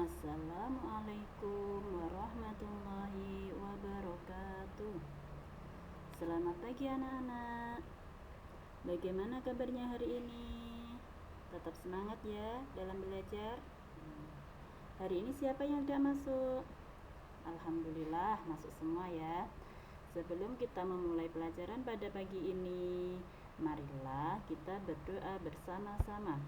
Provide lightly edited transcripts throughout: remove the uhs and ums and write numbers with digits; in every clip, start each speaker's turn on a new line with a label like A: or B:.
A: Assalamualaikum warahmatullahi wabarakatuh. Selamat pagi anak-anak. Bagaimana kabarnya hari ini? Tetap semangat ya dalam belajar. Hari ini siapa yang sudah masuk? Alhamdulillah masuk semua ya. Sebelum kita memulai pelajaran pada pagi ini, marilah kita berdoa bersama-sama.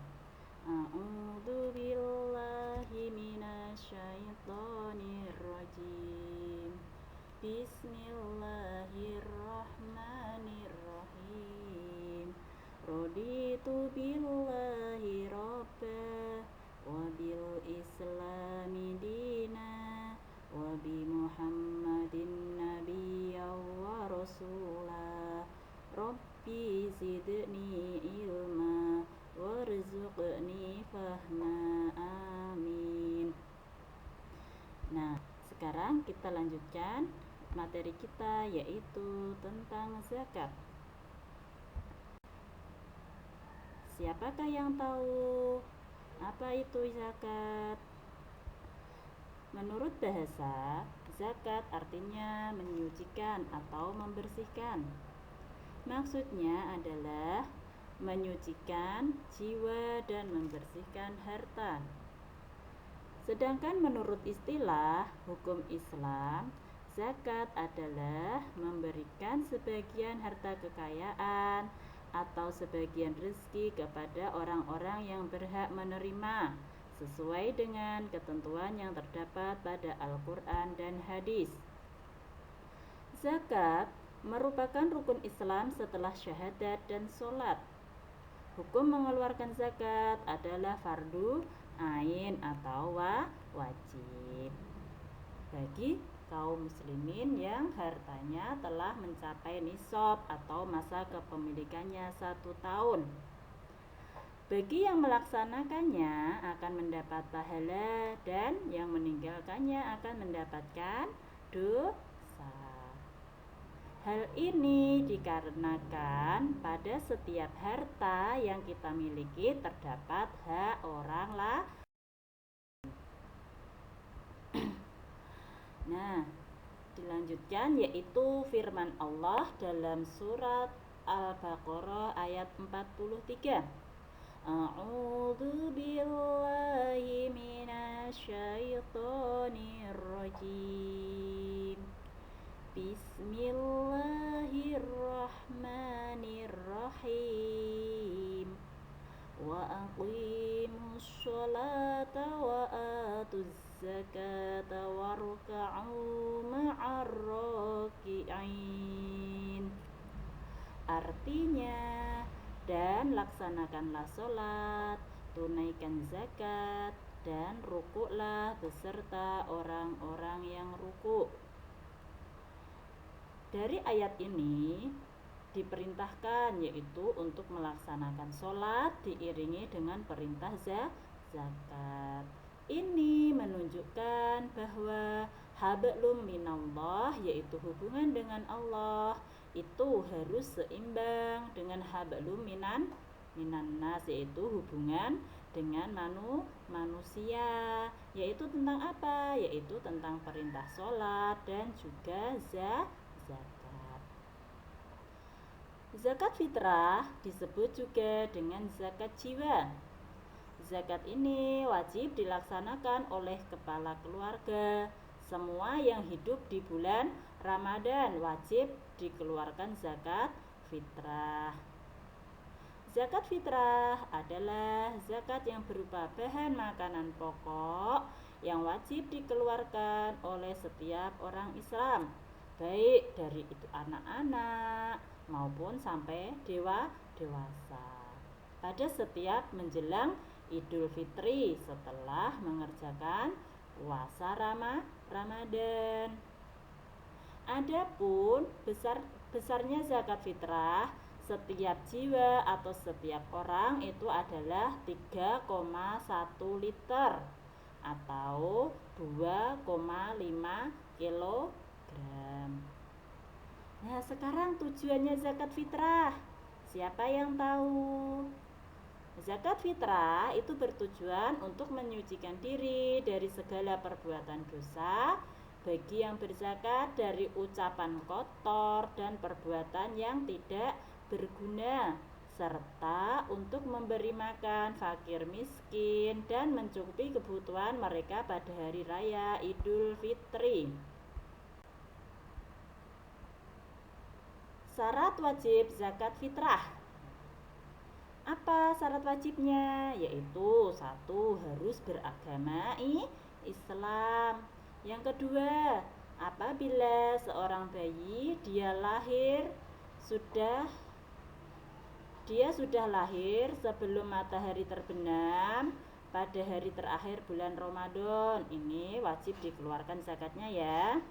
A: A'udzu billahi minasyaitonir rajim. Bismillahirrahmanirrahim. Raditu billahi rabba wa bil islami dina wa bi Muhammadin nabiyyan wa rasula. Rabbi zidni ilma warzuqni fahma, amin. Nah, sekarang kita lanjutkan materi kita, yaitu tentang zakat. Siapakah yang tahu apa itu zakat? Menurut bahasa, zakat artinya menyucikan atau membersihkan. Maksudnya adalah menyucikan jiwa dan membersihkan harta. Sedangkan menurut istilah hukum Islam, zakat adalah memberikan sebagian harta kekayaan atau sebagian rezeki kepada orang-orang yang berhak menerima sesuai dengan ketentuan yang terdapat pada Al-Quran dan hadis. Zakat merupakan rukun Islam setelah syahadat dan sholat. Hukum mengeluarkan zakat adalah fardu ain atau wajib bagi kaum muslimin yang hartanya telah mencapai nisab atau masa kepemilikannya 1 tahun. Bagi yang melaksanakannya akan mendapat pahala dan yang meninggalkannya akan mendapatkan dosa. Hal ini dikarenakan pada setiap harta yang kita miliki terdapat hak orang lain. Nah, dilanjutkan yaitu firman Allah dalam surat Al-Baqarah ayat 43. A'udzu billahi minasyaitonir rajim. Bismillahirrahmanirrahim. Wa aqimus sholata wa atuz zakata warka'u ma'ar raki'in. Artinya, dan laksanakanlah sholat, tunaikan zakat, dan rukuklah beserta orang-orang yang rukuk. Dari ayat ini diperintahkan yaitu untuk melaksanakan sholat diiringi dengan perintah zakat. Ini menunjukkan bahwa hablum minallah, yaitu hubungan dengan Allah, itu harus seimbang dengan hablum minannas, yaitu hubungan dengan manusia. Yaitu tentang apa? Yaitu tentang perintah sholat dan juga zakat. Zakat fitrah disebut juga dengan zakat jiwa. Zakat ini wajib dilaksanakan oleh kepala keluarga. Semua yang hidup di bulan Ramadan wajib dikeluarkan zakat fitrah. Zakat fitrah adalah zakat yang berupa bahan makanan pokok yang wajib dikeluarkan oleh setiap orang Islam, baik dari itu anak-anak maupun sampai dewasa, pada setiap menjelang Idul Fitri setelah mengerjakan puasa Ramadan. Adapun besarnya zakat fitrah setiap jiwa atau setiap orang itu adalah 3,1 liter atau 2,5 kilogram. Nah, sekarang tujuannya zakat fitrah, siapa yang tahu? Zakat fitrah itu bertujuan untuk menyucikan diri dari segala perbuatan dosa bagi yang berzakat dari ucapan kotor dan perbuatan yang tidak berguna, serta untuk memberi makan fakir miskin dan mencukupi kebutuhan mereka pada hari raya Idul Fitri. Syarat wajib zakat fitrah. Apa syarat wajibnya? Yaitu satu, harus beragama Islam. Yang kedua, apabila seorang bayi dia sudah lahir sebelum matahari terbenam pada hari terakhir bulan Ramadan, ini wajib dikeluarkan zakatnya ya.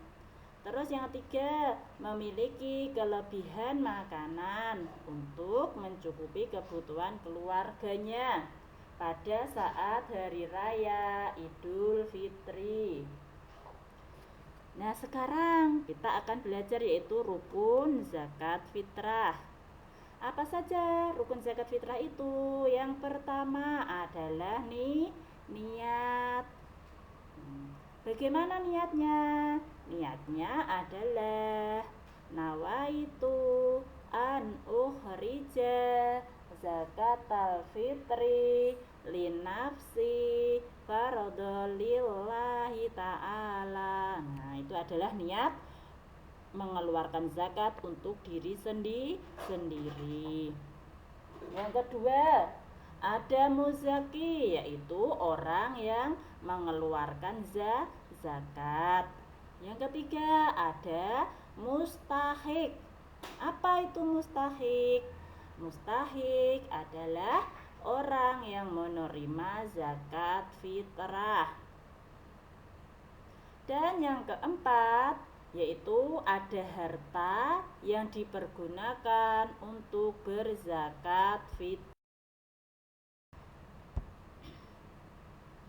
A: Terus yang ketiga, memiliki kelebihan makanan untuk mencukupi kebutuhan keluarganya pada saat hari raya Idul Fitri. Nah, sekarang kita akan belajar yaitu rukun zakat fitrah. Apa saja rukun zakat fitrah itu? Yang pertama adalah niat. Bagaimana niatnya? Niatnya adalah nawaitu an ukhrija zakatal fitri linafsi faradolillahi ta'ala. Nah, itu adalah niat mengeluarkan zakat untuk diri sendiri. Yang kedua, ada muzaki, yaitu orang yang mengeluarkan zakat. Yang ketiga, ada mustahik. Apa itu mustahik? Mustahik adalah orang yang menerima zakat fitrah. Dan yang keempat, yaitu ada harta yang dipergunakan untuk berzakat fitrah.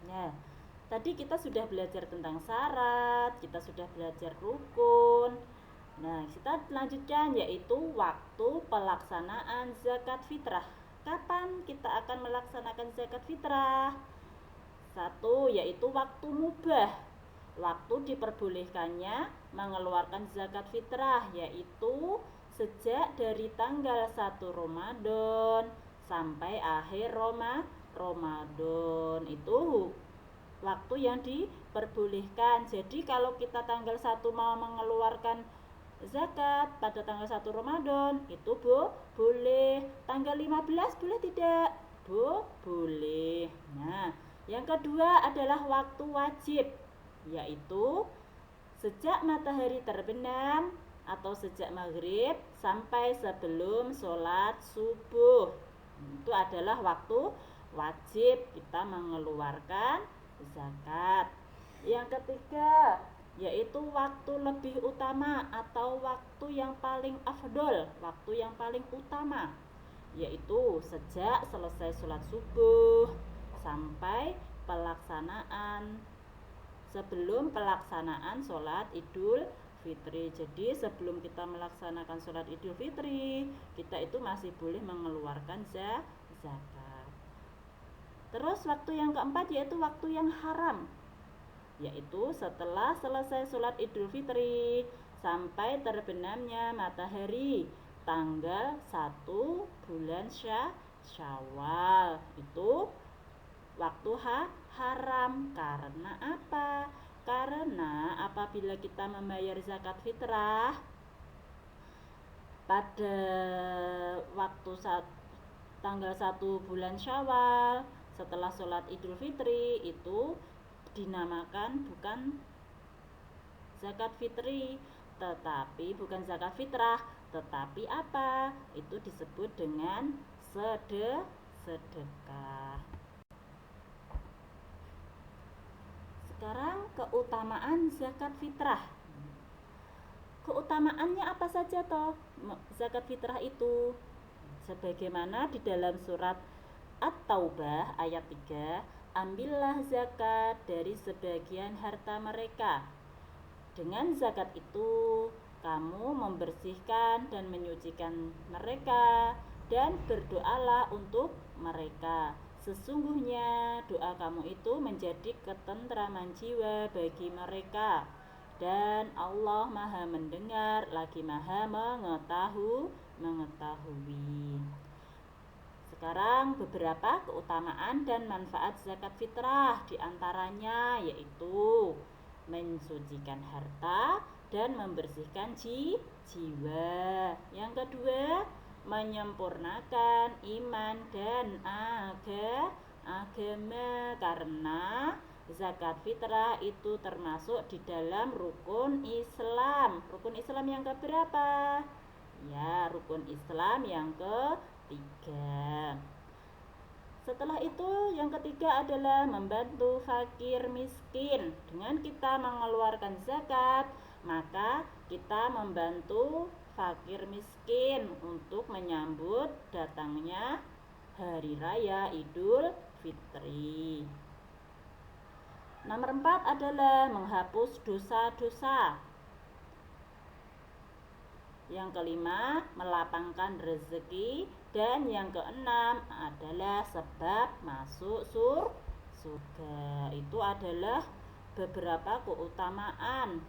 A: Nah, tadi kita sudah belajar tentang syarat, kita sudah belajar rukun. Nah, kita lanjutkan yaitu waktu pelaksanaan zakat fitrah. Kapan kita akan melaksanakan zakat fitrah? Satu, yaitu waktu mubah. Waktu diperbolehkannya mengeluarkan zakat fitrah yaitu sejak dari tanggal 1 Ramadan sampai akhir Ramadan. Itu waktu yang diperbolehkan. Jadi kalau kita tanggal 1 mau mengeluarkan zakat pada tanggal 1 Ramadan itu boleh. Tanggal 15 boleh tidak? Boleh. Nah, yang kedua adalah waktu wajib, yaitu sejak matahari terbenam atau sejak maghrib sampai sebelum sholat subuh. Itu adalah waktu wajib kita mengeluarkan zakat. Yang ketiga, yaitu waktu lebih utama atau waktu yang paling afdol, waktu yang paling utama, yaitu sejak selesai sholat subuh sampai sebelum pelaksanaan sholat Idul Fitri. Jadi sebelum kita melaksanakan sholat Idul Fitri, kita itu masih boleh mengeluarkan zakat. Terus waktu yang keempat yaitu waktu yang haram, yaitu setelah selesai sholat Idul Fitri sampai terbenamnya matahari tanggal 1 bulan Syawal. Itu waktu haram. Karena apa? Karena apabila kita membayar zakat fitrah pada waktu tanggal 1 bulan Syawal setelah sholat Idul Fitri, itu dinamakan bukan zakat fitri, tetapi bukan zakat fitrah, tetapi apa? Itu disebut dengan sedekah. Sekarang keutamaan zakat fitrah. Keutamaannya apa saja toh zakat fitrah itu? Sebagaimana di dalam surat At-Taubah ayat 3, ambillah zakat dari sebagian harta mereka. Dengan zakat itu kamu membersihkan dan menyucikan mereka, dan berdoalah untuk mereka. Sesungguhnya doa kamu itu menjadi ketentraman jiwa bagi mereka. Dan Allah Maha mendengar lagi Maha mengetahui. Sekarang beberapa keutamaan dan manfaat zakat fitrah, diantaranya yaitu mensucikan harta dan membersihkan jiwa. Yang kedua, menyempurnakan iman dan agama, karena zakat fitrah itu termasuk di dalam rukun Islam. Rukun Islam yang keberapa? Ya, rukun Islam yang ketiga. Setelah itu yang ketiga adalah membantu fakir miskin. Dengan kita mengeluarkan zakat, maka kita membantu fakir miskin untuk menyambut datangnya hari raya Idul Fitri. Nomor 4 adalah menghapus dosa-dosa. Yang kelima, melapangkan rezeki. Dan yang keenam adalah sebab masuk surga. Itu adalah beberapa keutamaan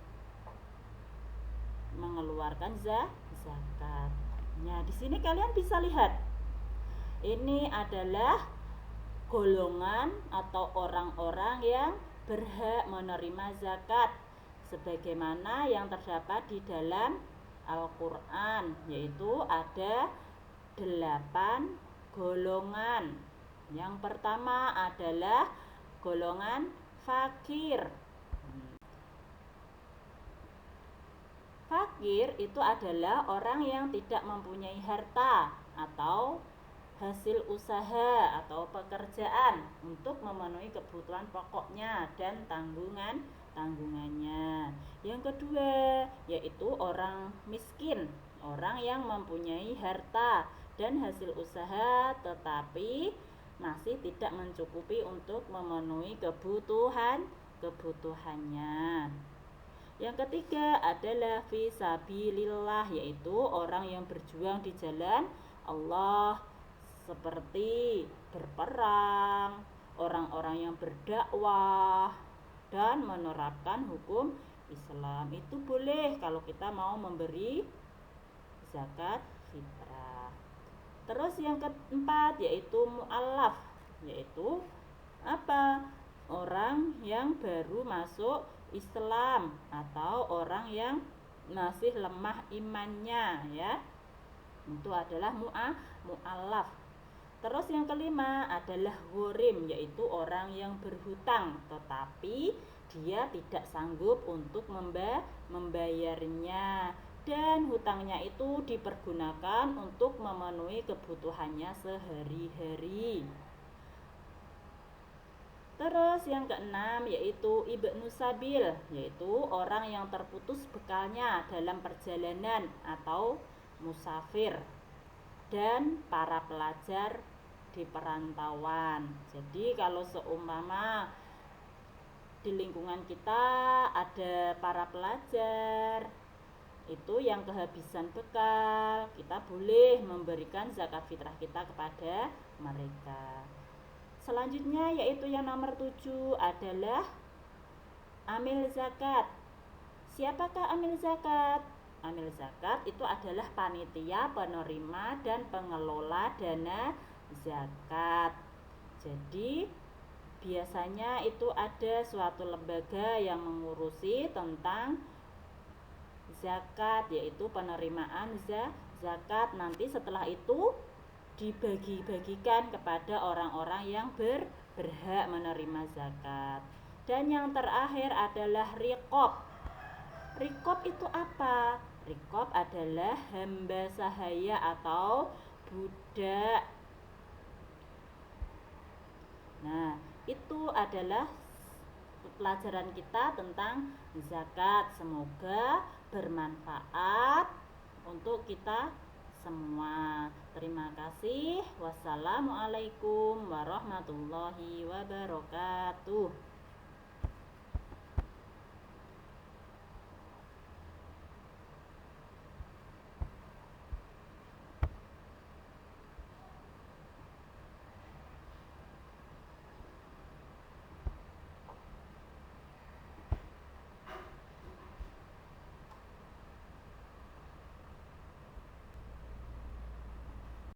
A: mengeluarkan zakat. Nah, di sini kalian bisa lihat. Ini adalah golongan atau orang-orang yang berhak menerima zakat sebagaimana yang terdapat di dalam Al-Quran, yaitu ada 8 golongan. Yang pertama adalah golongan fakir. Fakir itu adalah orang yang tidak mempunyai harta atau hasil usaha atau pekerjaan untuk memenuhi kebutuhan pokoknya dan tanggungannya. Yang kedua yaitu orang miskin, orang yang mempunyai harta dan hasil usaha tetapi masih tidak mencukupi untuk memenuhi kebutuhannya. Yang ketiga adalah fisabilillah, yaitu orang yang berjuang di jalan Allah seperti berperang, orang-orang yang berdakwah dan menerapkan hukum Islam. Itu boleh kalau kita mau memberi zakat fitrah. Terus yang keempat yaitu mu'allaf, yaitu apa? Orang yang baru masuk Islam atau orang yang masih lemah imannya, ya. Itu adalah mu'allaf. Terus yang kelima adalah ghorim, yaitu orang yang berhutang tetapi dia tidak sanggup untuk membayarnya dan hutangnya itu dipergunakan untuk memenuhi kebutuhannya sehari-hari. Terus yang keenam yaitu ibnu sabil, yaitu orang yang terputus bekalnya dalam perjalanan atau musafir, dan para pelajar di perantauan. Jadi kalau seumpama di lingkungan kita ada para pelajar itu yang kehabisan bekal, kita boleh memberikan zakat fitrah kita kepada mereka. Selanjutnya yaitu yang nomor 7 adalah amil zakat. Siapakah amil zakat? Amil zakat itu adalah panitia, penerima, dan pengelola dana zakat. Jadi biasanya itu ada suatu lembaga yang mengurusi tentang zakat, yaitu penerimaan zakat. Nanti setelah itu dibagi-bagikan kepada orang-orang yang berhak menerima zakat. Dan yang terakhir adalah riqab. Riqab itu apa? Riqab adalah hamba sahaya atau budak. Nah, itu adalah pelajaran kita tentang zakat. Semoga bermanfaat untuk kita semua. Terima kasih. Wassalamualaikum warahmatullahi wabarakatuh.